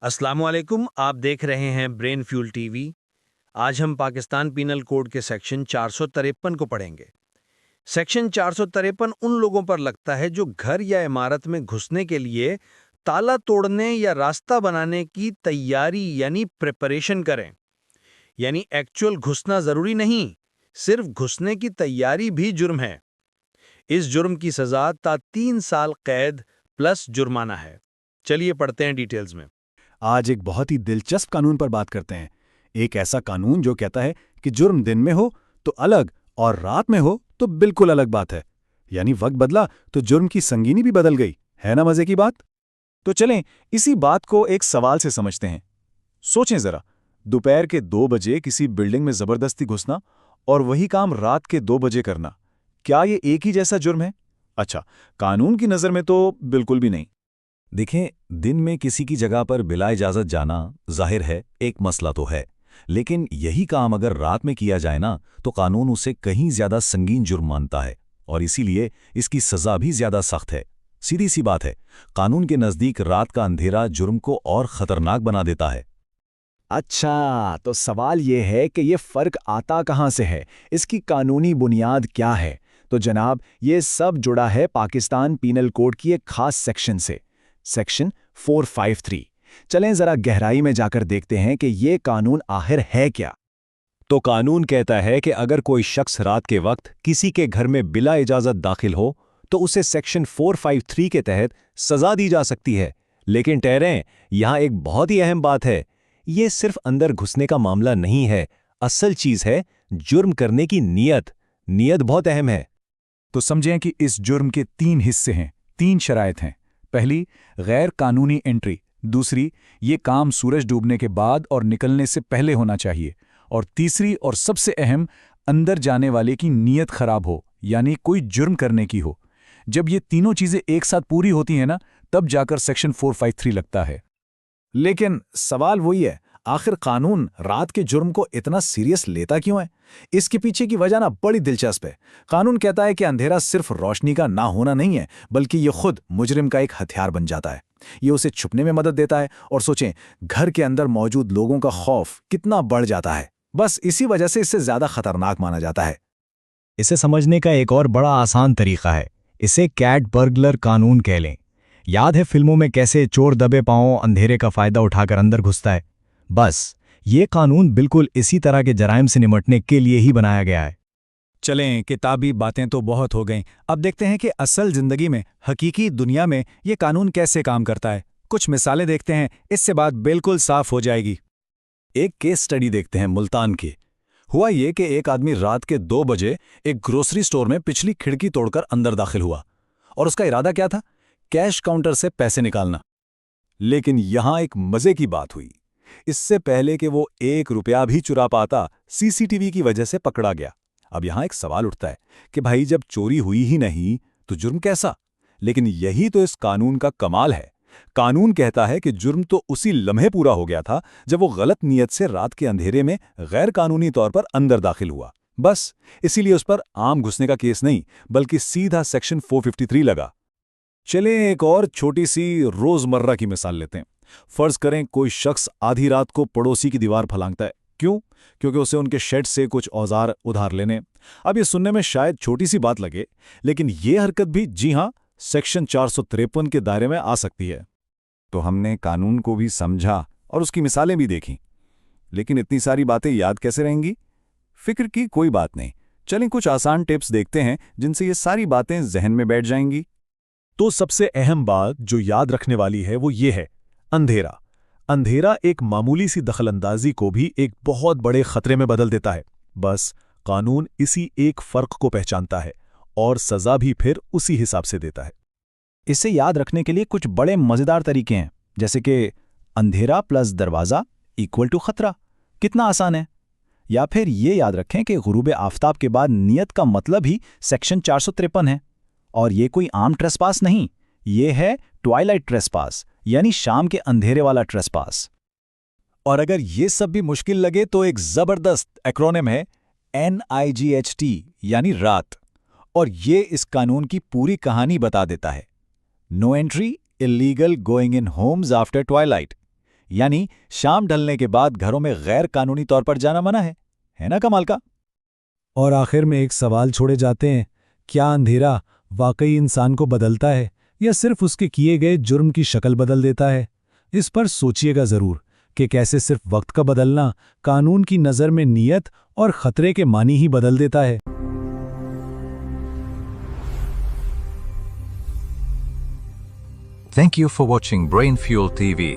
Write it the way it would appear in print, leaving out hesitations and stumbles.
अस्सलामुअलैकुम, आप देख रहे हैं ब्रेन फ्यूल टीवी। आज हम पाकिस्तान पीनल कोड के सेक्शन 453 को पढ़ेंगे। सेक्शन 453 उन लोगों पर लगता है जो घर या इमारत में घुसने के लिए ताला तोड़ने या रास्ता बनाने की तैयारी यानी प्रिपरेशन करें। यानी एक्चुअल घुसना जरूरी नहीं, सिर्फ घुसने की तैयारी भी जुर्म है। इस जुर्म की सजा ता 3 साल कैद प्लस जुर्माना है। चलिए पढ़ते हैं डिटेल्स में। आज एक बहुत ही दिलचस्प कानून पर बात करते हैं। एक ऐसा कानून जो कहता है कि जुर्म दिन में हो तो अलग और रात में हो तो बिल्कुल अलग बात है। यानी वक्त बदला तो जुर्म की संगीनी भी बदल गई। है ना मजे की बात? तो चलें इसी बात को एक सवाल से समझते हैं। सोचें जरा, दोपहर के 2 बजे किसी बिल्डिंग में जबरदस्ती घुसना और वही काम रात के 2 बजे करना, क्या ये एक ही जैसा जुर्म है? अच्छा, कानून की नज़र में तो बिल्कुल भी नहीं। देखें, दिन में किसी की जगह पर बिला इजाजत जाना जाहिर है एक मसला तो है, लेकिन यही काम अगर रात में किया जाए ना तो कानून उसे कहीं ज्यादा संगीन जुर्म मानता है और इसीलिए इसकी सजा भी ज्यादा सख्त है। सीधी सी बात है, कानून के नजदीक रात का अंधेरा जुर्म को और खतरनाक बना देता है। अच्छा, तो सवाल ये है कि ये फर्क आता कहाँ से है, इसकी कानूनी बुनियाद क्या है? तो जनाब, ये सब जुड़ा है पाकिस्तान पीनल कोड की एक खास सेक्शन से, सेक्शन 453। चलें जरा गहराई में जाकर देखते हैं कि ये कानून आखिर है क्या। तो कानून कहता है कि अगर कोई शख्स रात के वक्त किसी के घर में बिला इजाजत दाखिल हो तो उसे सेक्शन 453 के तहत सजा दी जा सकती है। लेकिन ठहरें, यहां एक बहुत ही अहम बात है, ये सिर्फ अंदर घुसने का मामला नहीं है, असल चीज है जुर्म करने की नीयत। नीयत बहुत अहम है। तो समझें कि इस जुर्म के 3 हिस्से हैं, 3 शराइत हैं। पहली, गैर कानूनी एंट्री। दूसरी, ये काम सूरज डूबने के बाद और निकलने से पहले होना चाहिए। और तीसरी और सबसे अहम, अंदर जाने वाले की नीयत खराब हो, यानी कोई जुर्म करने की हो। जब ये तीनों चीजें एक साथ पूरी होती हैं ना, तब जाकर सेक्शन 453 लगता है। लेकिन सवाल वही है, आखिर कानून रात के जुर्म को इतना सीरियस लेता क्यों है? इसके पीछे की वजह ना बड़ी दिलचस्प है। कानून कहता है कि अंधेरा सिर्फ रोशनी का ना होना नहीं है, बल्कि ये खुद मुजरिम का एक हथियार बन जाता है। ये उसे छुपने में मदद देता है। और सोचें, घर के अंदर मौजूद लोगों का खौफ कितना बढ़ जाता है। बस इसी वजह से इसे ज्यादा खतरनाक माना जाता है। इसे समझने का एक और बड़ा आसान तरीका है, इसे कैट बर्गलर कानून कह लें। याद है फिल्मों में कैसे चोर दबे पांवों अंधेरे का फायदा उठाकर अंदर घुसता है? बस ये कानून बिल्कुल इसी तरह के जराइम से निपटने के लिए ही बनाया गया है। चलें, किताबी बातें तो बहुत हो गईं। अब देखते हैं कि असल जिंदगी में, हकीकी दुनिया में ये कानून कैसे काम करता है। कुछ मिसालें देखते हैं, इससे बात बिल्कुल साफ हो जाएगी। एक केस स्टडी देखते हैं मुल्तान की। हुआ ये कि एक आदमी रात के 2 बजे एक ग्रोसरी स्टोर में पिछली खिड़की तोड़कर अंदर दाखिल हुआ और उसका इरादा क्या था? कैश काउंटर से पैसे निकालना। लेकिन यहां एक मजे की बात हुई। इससे पहले कि वो 1 रुपया भी चुरा पाता, सीसीटीवी की वजह से पकड़ा गया। अब यहां एक सवाल उठता है कि भाई, जब चोरी हुई ही नहीं तो जुर्म कैसा? लेकिन यही तो इस कानून का कमाल है। कानून कहता है कि जुर्म तो उसी लम्हे पूरा हो गया था जब वो गलत नीयत से रात के अंधेरे में गैर कानूनी तौर पर अंदर दाखिल हुआ। बस इसीलिए उस पर आम घुसने का केस नहीं, बल्कि सीधा सेक्शन 453 लगा। चलें एक और छोटी सी रोजमर्रा की मिसाल लेते हैं। फर्ज करें कोई शख्स आधी रात को पड़ोसी की दीवार फलांगता है। क्यों? क्योंकि उसे उनके शेड से कुछ औजार उधार लेने। अब ये सुनने में शायद छोटी सी बात लगे, लेकिन ये हरकत भी, जी हां, सेक्शन 453 के दायरे में आ सकती है। तो हमने कानून को भी समझा और उसकी मिसालें भी देखी, लेकिन इतनी सारी बातें याद कैसे रहेंगी? फिक्र की कोई बात नहीं। चलें कुछ आसान टिप्स देखते हैं जिनसे ये सारी बातें जहन में बैठ जाएंगी। तो सबसे अहम बात जो याद रखने वाली है वो ये है, अंधेरा। अंधेरा एक मामूली सी दखलंदाजी को भी एक बहुत बड़े खतरे में बदल देता है। बस कानून इसी एक फर्क को पहचानता है और सजा भी फिर उसी हिसाब से देता है। इसे याद रखने के लिए कुछ बड़े मजेदार तरीके हैं, जैसे कि अंधेरा प्लस दरवाजा इक्वल टू खतरा। कितना आसान है। या फिर ये याद रखें कि गुरूब आफताब के बाद नियत का मतलब ही सेक्शन 453 है। और ये कोई आम ट्रेसपास नहीं, ये है ट्वाइलाइट ट्रेसपास, यानी शाम के अंधेरे वाला ट्रेसपास। और अगर ये सब भी मुश्किल लगे तो एक जबरदस्त एक्रोनिम है, NIGHT, यानी रात। और ये इस कानून की पूरी कहानी बता देता है। No entry, illegal going in homes after twilight. यानी शाम ढलने के बाद घरों में गैर कानूनी तौर पर जाना मना है ना कमाल का? और आखिर में एक सवाल छोड़े जाते हैं, क्या अंधेरा वाकई इंसान को बदलता है या सिर्फ उसके किए गए जुर्म की शक्ल बदल देता है? इस पर सोचिएगा जरूर कि कैसे सिर्फ वक्त का बदलना कानून की नज़र में नियत और खतरे के मानी ही बदल देता है। Thank you for watching Brain Fuel TV.